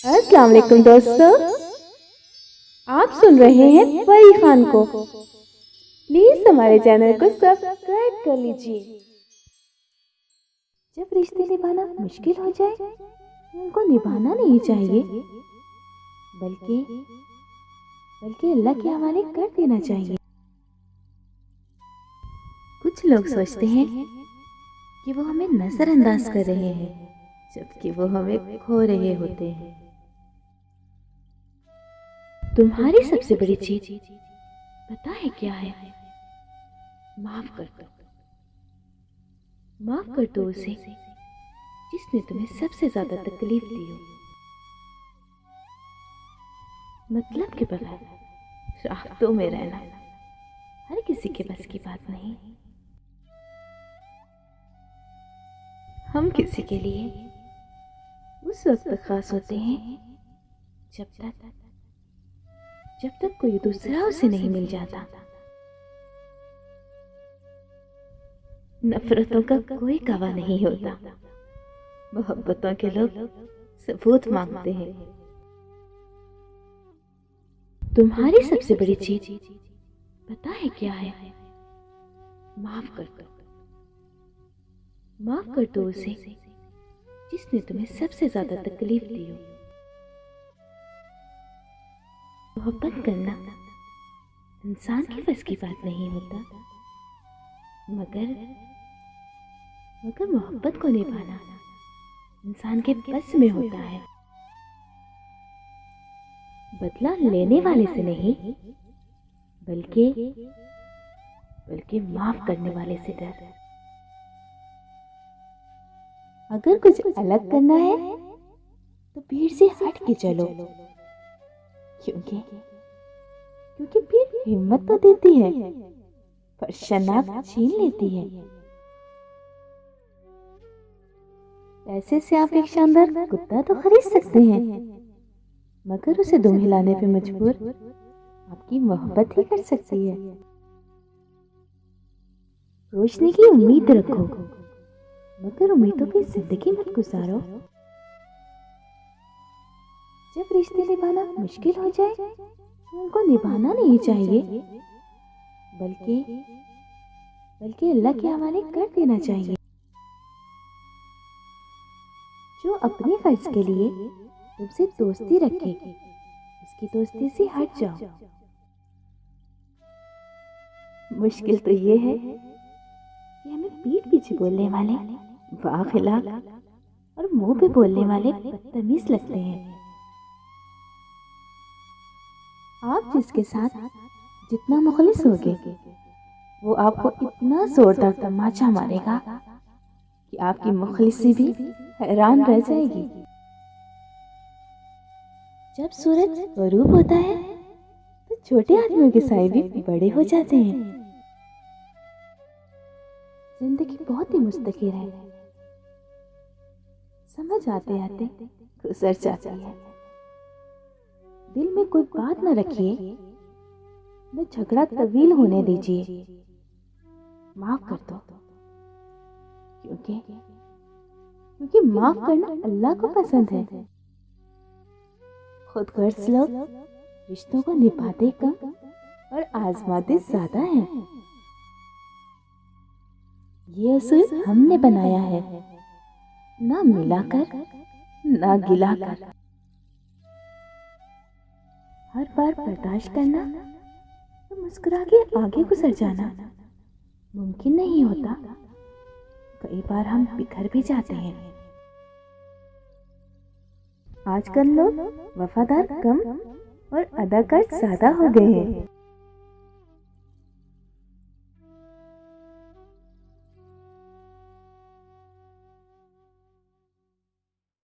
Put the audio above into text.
अस्सलाम वालेकुम दोस्तों, आप सुन रहे हैं परी खान को। प्लीज हमारे चैनल को सब्सक्राइब कर लीजिए। जब रिश्ते निभाना मुश्किल हो जाए तो उनको निभाना नहीं चाहिए, बल्कि अल्लाह के हवाले कर देना चाहिए। कुछ लोग सोचते हैं कि वो हमें नजरअंदाज कर रहे हैं, जबकि वो हमें खो रहे होते हैं। तुम्हारी सबसे बड़ी चीज पता है क्या है? माफ कर दो। माफ कर दो उसे जिसने तुम्हें सबसे ज्यादा तकलीफ दी हो। मतलब के बगैर राहतों में रहना हर किसी के बस की बात नहीं। हम किसी के लिए उस वक्त खास होते हैं जब तक कोई दूसरा उसे नहीं मिल जाता। नफरतों का कोई गवाह नहीं होता, मोहब्बतों के लोग सबूत मांगते हैं। तुम्हारी सबसे बड़ी चीज पता है क्या है? माफ कर दो। माफ कर दो उसे जिसने तुम्हें सबसे ज्यादा तकलीफ दी हो। मोहब्बत करना इंसान की बस की बात नहीं होता, मगर मोहब्बत को निभाना इंसान के बस में होता है। बदला लेने वाले से नहीं, बल्कि माफ करने वाले से डर। अगर कुछ अलग करना है तो भीड़ से हट के चलो, क्योंकि भीड़ हिम्मत तो देती है पर शनाख्त छीन लेती है। पैसे से आप एक शानदार कुत्ता तो खरीद सकते हैं, मगर उसे दुम हिलाने पे मजबूर आपकी मोहब्बत ही कर सकती है। रोशनी की उम्मीद रखो, मगर उम्मीदों की जिंदगी मत गुजारो। जब रिश्ते निभाना मुश्किल हो जाए तो उनको निभाना नहीं चाहिए, बल्कि अल्लाह के हवाले कर देना चाहिए। जो अपने फर्ज के लिए तुमसे दोस्ती रखे, उसकी दोस्ती से हट जाओ। मुश्किल तो ये है कि हमें पीठ पीछे बोलने वाले वाखिलाफ और मुंह पे बोलने वाले बदतमीज लगते हैं। आप जिसके साथ जितना मुखलिस होगे, वो आपको इतना जोरदार तमाचा मारेगा कि आपकी मुखलिसी भी हैरान रह जाएगी। जब सूरज गरूब होता है तो छोटे आदमियों के साए भी बड़े हो जाते हैं। जिंदगी बहुत ही मुस्तकिल है, समझ आते आते गुजर जाती है। दिल में कोई बात न रखिए, न झगड़ा तवील होने दीजिए। माफ कर दो, क्योंकि माफ करना अल्लाह को पसंद है। खुद गर्ज लोग रिश्तों को निभाते कम और आजमाते ज्यादा हैं। ये असूल हमने बनाया है, ना मिलाकर ना गिलाकर। हर बार बर्दाश्त करना तो मुस्कुरा के आगे गुजर जाना मुमकिन नहीं होता। कई बार हम बिखर भी जाते हैं। आजकल लोग वफादार कम और अदाकार ज्यादा हो गए हैं।